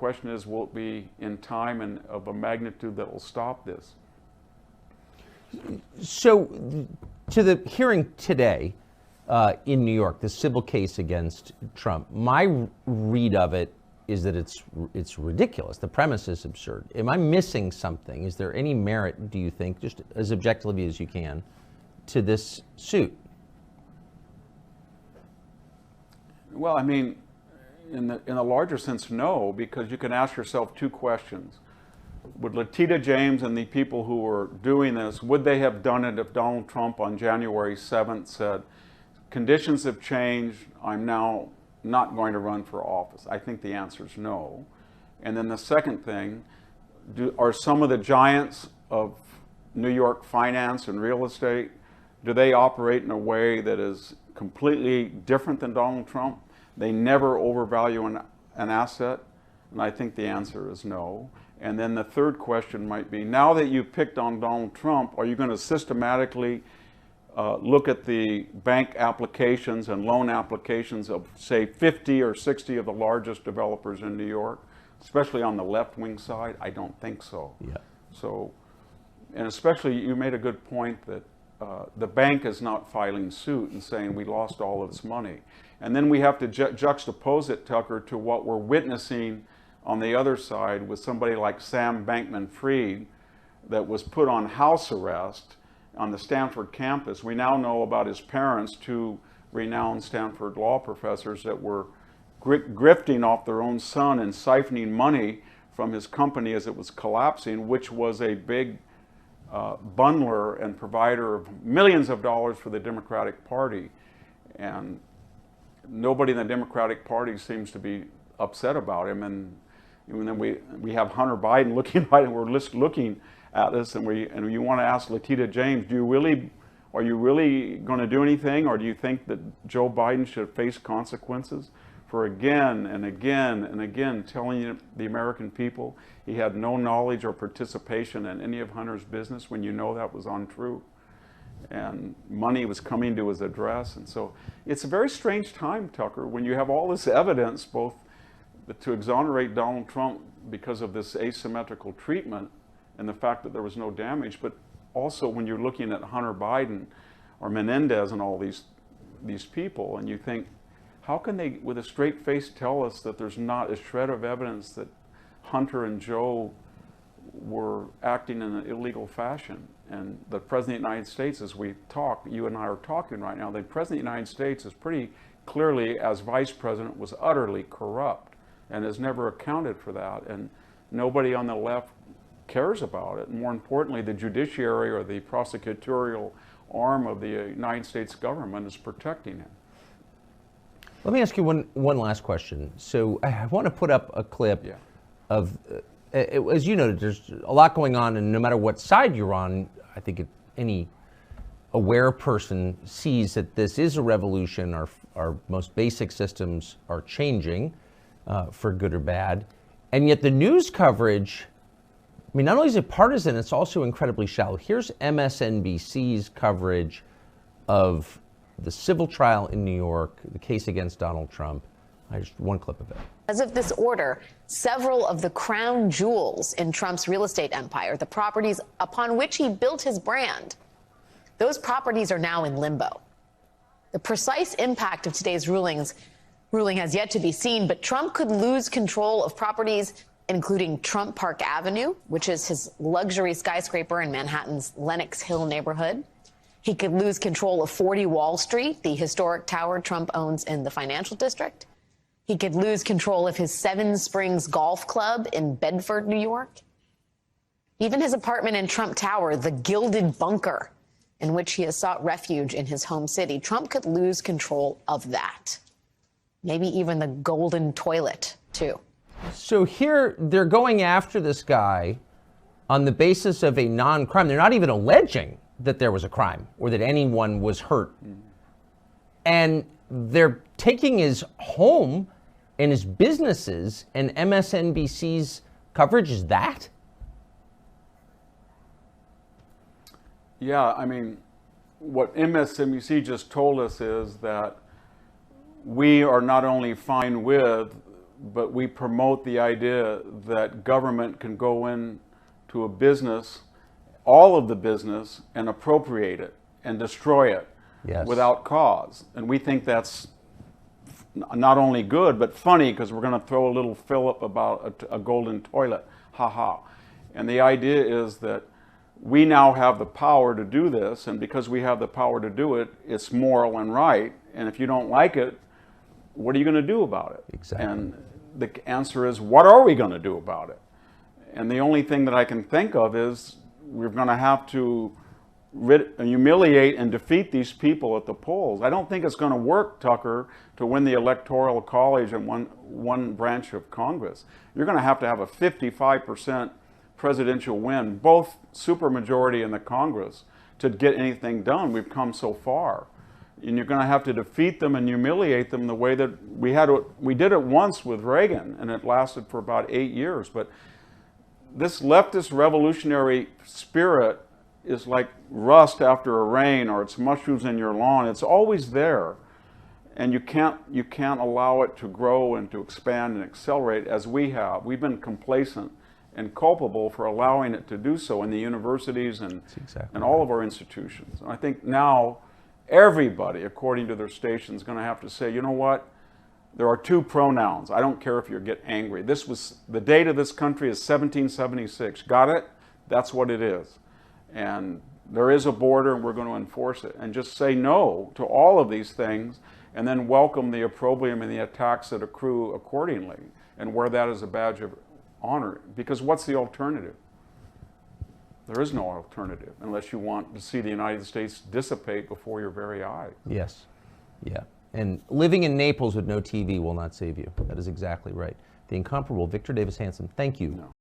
question is, will it be in time and of a magnitude that will stop this? So, to the hearing today in New York, the civil case against Trump, my read of it is that it's ridiculous. The premise is absurd. Am I missing something? Is there any merit, do you think, just as objectively as you can, to this suit? Well, I mean, in a larger sense, no, because you can ask yourself two questions. Would Letitia James and the people who were doing this, would they have done it if Donald Trump on January 7th said, conditions have changed, I'm now not going to run for office? I think the answer is no. And then the second thing, are some of the giants of New York finance and real estate, do they operate in a way that is completely different than Donald Trump? They never overvalue an asset, and I think the answer is no. And then the third question might be, now that you've picked on Donald Trump, are you going to systematically look at the bank applications and loan applications of, say, 50 or 60 of the largest developers in New York, especially on the left-wing side? I don't think so. Yeah. So, and especially you made a good point that the bank is not filing suit and saying we lost all of its money. And then we have to juxtapose it, Tucker, to what we're witnessing on the other side with somebody like Sam Bankman-Fried that was put on house arrest on the Stanford campus. We now know about his parents, two renowned Stanford law professors that were grifting off their own son and siphoning money from his company as it was collapsing, which was a big bundler and provider of millions of dollars for the Democratic Party. And nobody in the Democratic Party seems to be upset about him. And then we have Hunter Biden looking right, and we're looking at this, and you want to ask Letitia James, are you really going to do anything, or do you think that Joe Biden should face consequences for again and again and again telling the American people he had no knowledge or participation in any of Hunter's business when you know that was untrue? And money was coming to his address. And so it's a very strange time, Tucker, when you have all this evidence, both to exonerate Donald Trump because of this asymmetrical treatment and the fact that there was no damage, but also when you're looking at Hunter Biden or Menendez and all these people, and you think, how can they, with a straight face, tell us that there's not a shred of evidence that Hunter and Joe were acting in an illegal fashion? And the President of the United States, as we talk, you and I are talking right now, the President of the United States is pretty clearly, as Vice President, was utterly corrupt and has never accounted for that. And nobody on the left cares about it. And more importantly, the judiciary or the prosecutorial arm of the United States government is protecting him. Let me ask you one last question. So I want to put up a clip of, as you noted, there's a lot going on, and no matter what side you're on, I think any aware person sees that this is a revolution. Our most basic systems are changing for good or bad. And yet the news coverage, I mean, not only is it partisan, it's also incredibly shallow. Here's MSNBC's coverage of the civil trial in New York, the case against Donald Trump. Just one clip of it. As of this order, several of the crown jewels in Trump's real estate empire, the properties upon which he built his brand, those properties are now in limbo. The precise impact of today's ruling has yet to be seen, but Trump could lose control of properties including Trump Park Avenue, which is his luxury skyscraper in Manhattan's Lenox Hill neighborhood. He could lose control of 40 Wall Street, the historic tower Trump owns in the financial district. He could lose control of his Seven Springs Golf Club in Bedford, New York. Even his apartment in Trump Tower, the Gilded Bunker, in which he has sought refuge in his home city. Trump could lose control of that. Maybe even the Golden Toilet, too. So here they're going after this guy on the basis of a non-crime. They're not even alleging that there was a crime or that anyone was hurt. And they're taking his home and his businesses, and MSNBC's coverage is that? Yeah, I mean, what MSNBC just told us is that we are not only fine with but we promote the idea that government can go in to a business, all of the business, and appropriate it and destroy it without cause. And we think that's not only good, but funny, because we're going to throw a little fillip about a golden toilet. Ha ha. And the idea is that we now have the power to do this, and because we have the power to do it, it's moral and right. And if you don't like it, what are you going to do about it? Exactly. And the answer is, what are we going to do about it? And the only thing that I can think of is we're going to have to humiliate and defeat these people at the polls. I don't think it's going to work, Tucker, to win the Electoral College and one branch of Congress. You're going to have a 55% presidential win, both supermajority in the Congress, to get anything done. We've come so far. And you're going to have to defeat them and humiliate them the way that we did it once with Reagan, and it lasted for about 8 years. But this leftist revolutionary spirit is like rust after a rain, or it's mushrooms in your lawn. It's always there. And you can't allow it to grow and to expand and accelerate as we have. We've been complacent and culpable for allowing it to do so in the universities and all of our institutions. And I think now everybody, according to their station, is going to have to say, you know what? There are two pronouns. I don't care if you get angry. This was, the date of this country is 1776. Got it? That's what it is. And there is a border, and we're going to enforce it. And just say no to all of these things, and then welcome the opprobrium and the attacks that accrue accordingly, and wear that as a badge of honor. Because what's the alternative? There is no alternative unless you want to see the United States dissipate before your very eyes. Yes. Yeah. And living in Naples with no TV will not save you. That is exactly right. The incomparable Victor Davis Hanson, thank you. No.